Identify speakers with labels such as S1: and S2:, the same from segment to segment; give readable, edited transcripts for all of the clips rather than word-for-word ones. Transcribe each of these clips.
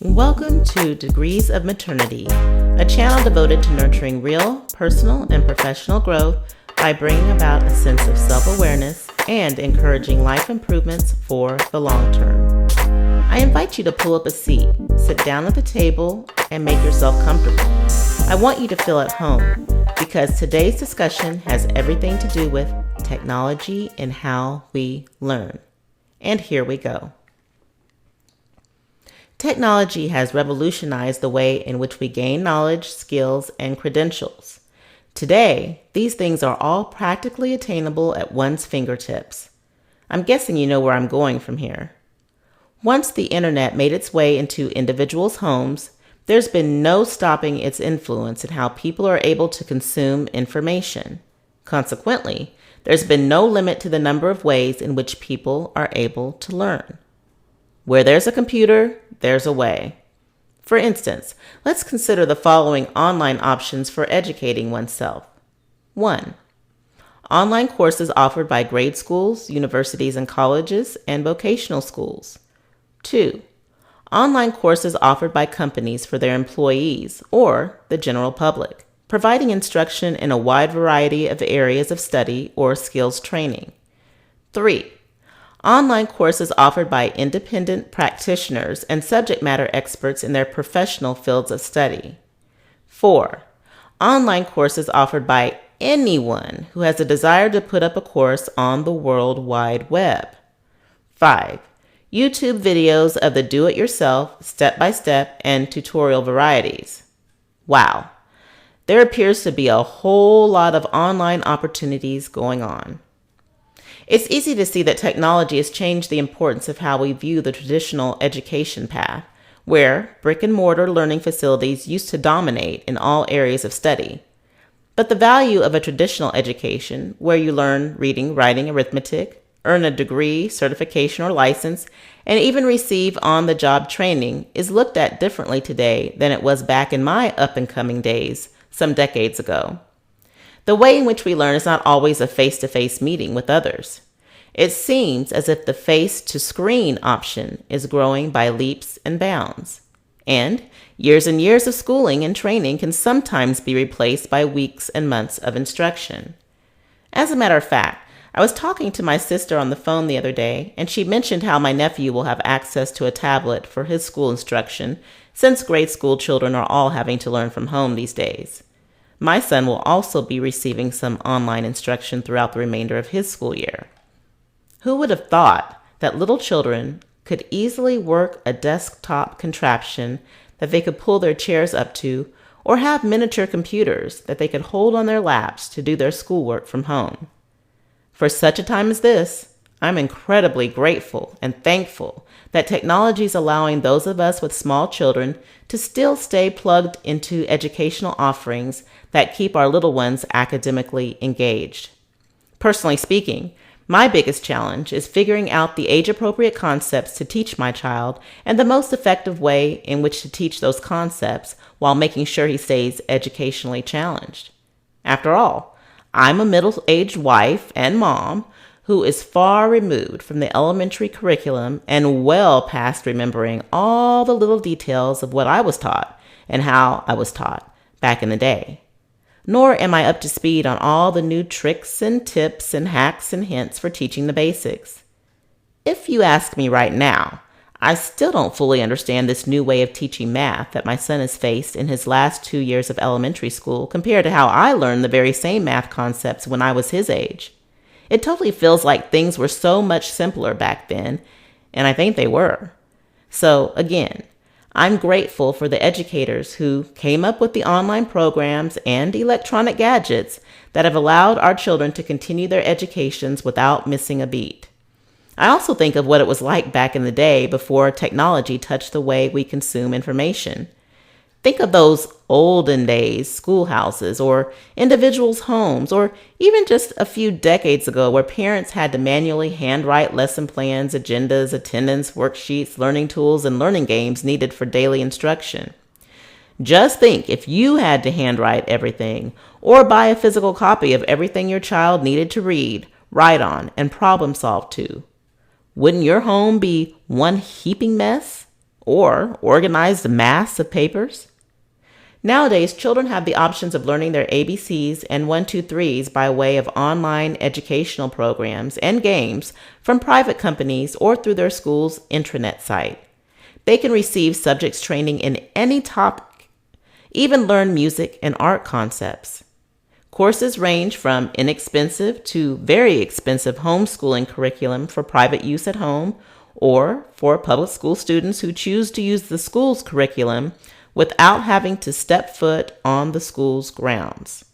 S1: Welcome to Degrees of Maternity, a channel devoted to nurturing real, personal, and professional growth by bringing about a sense of self-awareness and encouraging life improvements for the long term. I invite you to pull up a seat, sit down at the table, and make yourself comfortable. I want you to feel at home because today's discussion has everything to do with technology and how we learn. And here we go. Technology has revolutionized the way in which we gain knowledge, skills, and credentials. Today, these things are all practically attainable at one's fingertips. I'm guessing you know where I'm going from here. Once the internet made its way into individuals' homes, there's been no stopping its influence in how people are able to consume information. Consequently, there's been no limit to the number of ways in which people are able to learn. Where there's a computer, there's a way. For instance, let's consider the following online options for educating oneself. 1. Online courses offered by grade schools, universities and colleges, and vocational schools. 2. Online courses offered by companies for their employees or the general public, providing instruction in a wide variety of areas of study or skills training. 3. Online courses offered by independent practitioners and subject matter experts in their professional fields of study. 4. Online courses offered by anyone who has a desire to put up a course on the World Wide Web. 5. YouTube videos of the do-it-yourself, step-by-step, and tutorial varieties. Wow, there appears to be a whole lot of online opportunities going on. It's easy to see that technology has changed the importance of how we view the traditional education path, where brick-and-mortar learning facilities used to dominate in all areas of study. But the value of a traditional education, where you learn reading, writing, arithmetic, earn a degree, certification, or license, and even receive on-the-job training, is looked at differently today than it was back in my up-and-coming days some decades ago. The way in which we learn is not always a face-to-face meeting with others. It seems as if the face-to-screen option is growing by leaps and bounds. And years of schooling and training can sometimes be replaced by weeks and months of instruction. As a matter of fact, I was talking to my sister on the phone the other day, and she mentioned how my nephew will have access to a tablet for his school instruction since grade school children are all having to learn from home these days. My son will also be receiving some online instruction throughout the remainder of his school year. Who would have thought that little children could easily work a desktop contraption that they could pull their chairs up to, or have miniature computers that they could hold on their laps to do their schoolwork from home? For such a time as this, I'm incredibly grateful and thankful that technology is allowing those of us with small children to still stay plugged into educational offerings that keep our little ones academically engaged. Personally speaking, my biggest challenge is figuring out the age-appropriate concepts to teach my child and the most effective way in which to teach those concepts while making sure he stays educationally challenged. After all, I'm a middle-aged wife and mom who is far removed from the elementary curriculum and well past remembering all the little details of what I was taught and how I was taught back in the day. Nor am I up to speed on all the new tricks and tips and hacks and hints for teaching the basics. If you ask me right now, I still don't fully understand this new way of teaching math that my son has faced in his last 2 years of elementary school compared to how I learned the very same math concepts when I was his age. It totally feels like things were so much simpler back then, and I think they were. So again, I'm grateful for the educators who came up with the online programs and electronic gadgets that have allowed our children to continue their educations without missing a beat. I also think of what it was like back in the day before technology touched the way we consume information. Think of those olden days schoolhouses or individuals' homes, or even just a few decades ago where parents had to manually handwrite lesson plans, agendas, attendance, worksheets, learning tools, and learning games needed for daily instruction. Just think if you had to handwrite everything or buy a physical copy of everything your child needed to read, write on, and problem solve to. Wouldn't your home be one heaping mess? or organize the mass of papers. Nowadays, children have the options of learning their ABCs and 1, 2, 3s by way of online educational programs and games from private companies or through their school's intranet site. They can receive subjects training in any topic, even learn music and art concepts. Courses range from inexpensive to very expensive homeschooling curriculum for private use at home, or for public school students who choose to use the school's curriculum without having to step foot on the school's grounds.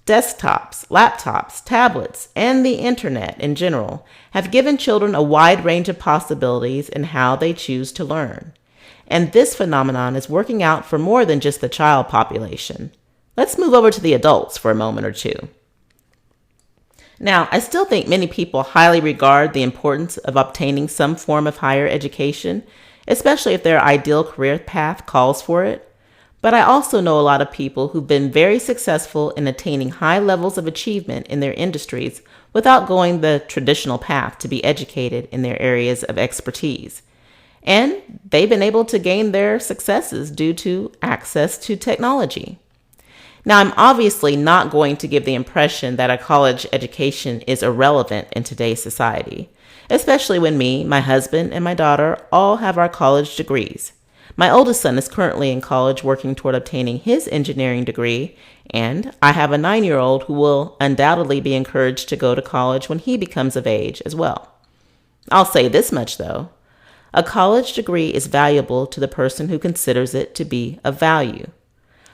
S1: Desktops, laptops, tablets, and the internet in general have given children a wide range of possibilities in how they choose to learn. And this phenomenon is working out for more than just the child population. Let's move over to the adults for a moment or two. Now, I still think many people highly regard the importance of obtaining some form of higher education, especially if their ideal career path calls for it. But I also know a lot of people who've been very successful in attaining high levels of achievement in their industries without going the traditional path to be educated in their areas of expertise. And they've been able to gain their successes due to access to technology. Now, I'm obviously not going to give the impression that a college education is irrelevant in today's society, especially when me, my husband, and my daughter all have our college degrees. My oldest son is currently in college working toward obtaining his engineering degree, and I have a 9-year-old who will undoubtedly be encouraged to go to college when he becomes of age as well. I'll say this much, though. A college degree is valuable to the person who considers it to be of value.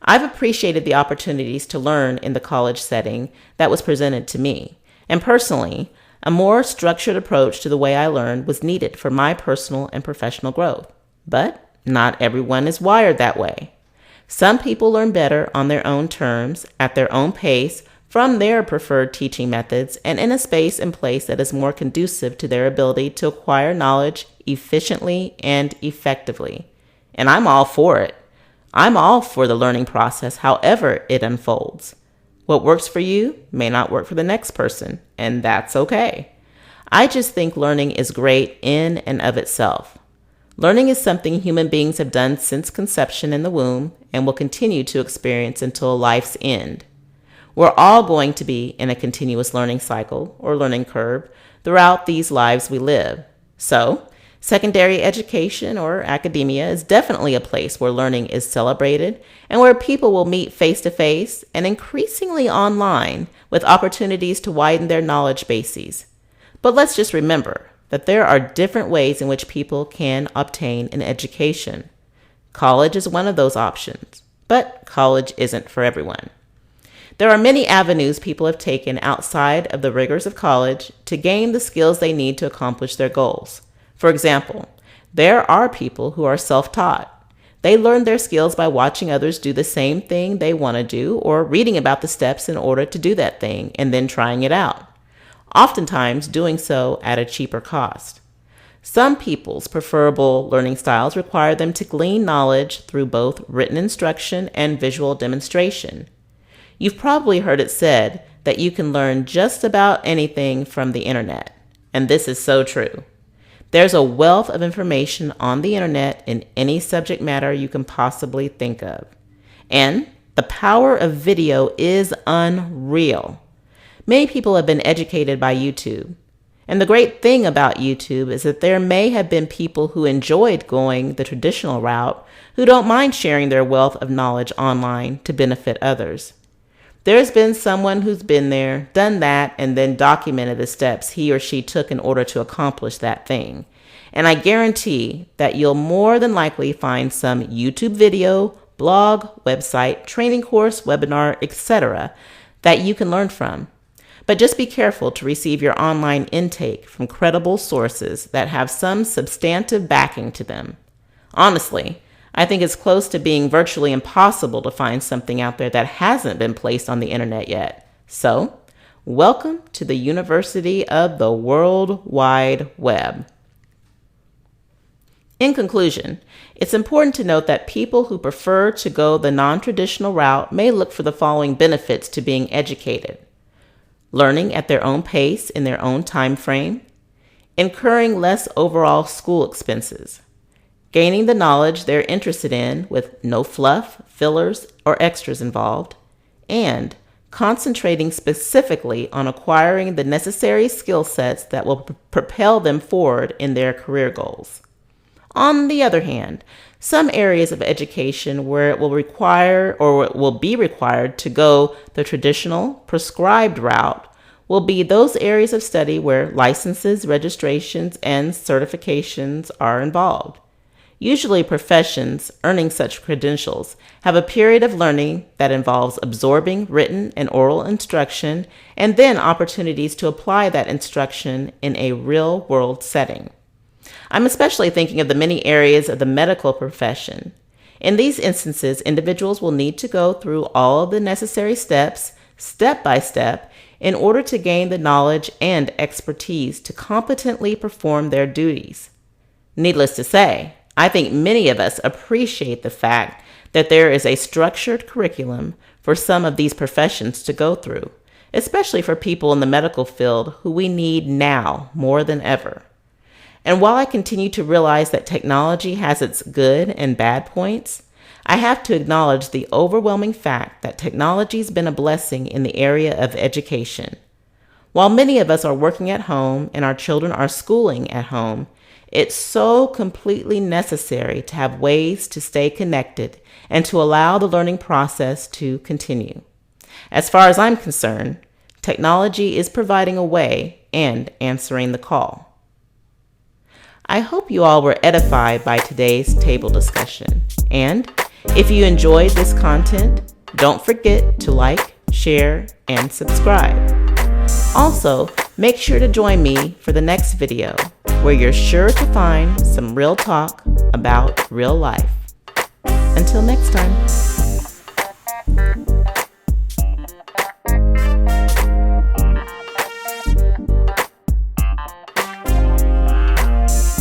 S1: I've appreciated the opportunities to learn in the college setting that was presented to me, and personally, a more structured approach to the way I learned was needed for my personal and professional growth. But not everyone is wired that way. Some people learn better on their own terms, at their own pace, from their preferred teaching methods, and in a space and place that is more conducive to their ability to acquire knowledge efficiently and effectively. And I'm all for it. I'm all for the learning process, however it unfolds. What works for you may not work for the next person, and that's okay. I just think learning is great in and of itself. Learning is something human beings have done since conception in the womb and will continue to experience until life's end. We're all going to be in a continuous learning cycle or learning curve throughout these lives we live. So, secondary education or academia is definitely a place where learning is celebrated and where people will meet face-to-face and increasingly online with opportunities to widen their knowledge bases. But let's just remember that there are different ways in which people can obtain an education. College is one of those options, but college isn't for everyone. There are many avenues people have taken outside of the rigors of college to gain the skills they need to accomplish their goals. For example, there are people who are self-taught. They learn their skills by watching others do the same thing they want to do or reading about the steps in order to do that thing and then trying it out, oftentimes doing so at a cheaper cost. Some people's preferable learning styles require them to glean knowledge through both written instruction and visual demonstration. You've probably heard it said that you can learn just about anything from the internet, and this is so true. There's a wealth of information on the internet in any subject matter you can possibly think of. And the power of video is unreal. Many people have been educated by YouTube. And the great thing about YouTube is that there may have been people who enjoyed going the traditional route who don't mind sharing their wealth of knowledge online to benefit others. There's been someone who's been there, done that, and then documented the steps he or she took in order to accomplish that thing. And I guarantee that you'll more than likely find some YouTube video, blog, website, training course, webinar, etc. that you can learn from. But just be careful to receive your online intake from credible sources that have some substantive backing to them. Honestly, I think it's close to being virtually impossible to find something out there that hasn't been placed on the internet yet. So, welcome to the University of the World Wide Web. In conclusion, it's important to note that people who prefer to go the non-traditional route may look for the following benefits to being educated: learning at their own pace in their own time frame, incurring less overall school expenses, gaining the knowledge they're interested in with no fluff, fillers, or extras involved, and concentrating specifically on acquiring the necessary skill sets that will propel them forward in their career goals. On the other hand, some areas of education where it will require or it will be required to go the traditional prescribed route will be those areas of study where licenses, registrations, and certifications are involved. Usually professions earning such credentials have a period of learning that involves absorbing written and oral instruction and then opportunities to apply that instruction in a real-world setting. I'm especially thinking of the many areas of the medical profession. In these instances, individuals will need to go through all of the necessary steps, step by step, in order to gain the knowledge and expertise to competently perform their duties. Needless to say, I think many of us appreciate the fact that there is a structured curriculum for some of these professions to go through, especially for people in the medical field who we need now more than ever. And while I continue to realize that technology has its good and bad points, I have to acknowledge the overwhelming fact that technology's been a blessing in the area of education. While many of us are working at home and our children are schooling at home, it's so completely necessary to have ways to stay connected and to allow the learning process to continue. As far as I'm concerned, technology is providing a way and answering the call. I hope you all were edified by today's table discussion. And if you enjoyed this content, don't forget to like, share, and subscribe. Also, make sure to join me for the next video, where you're sure to find some real talk about real life. Until next time.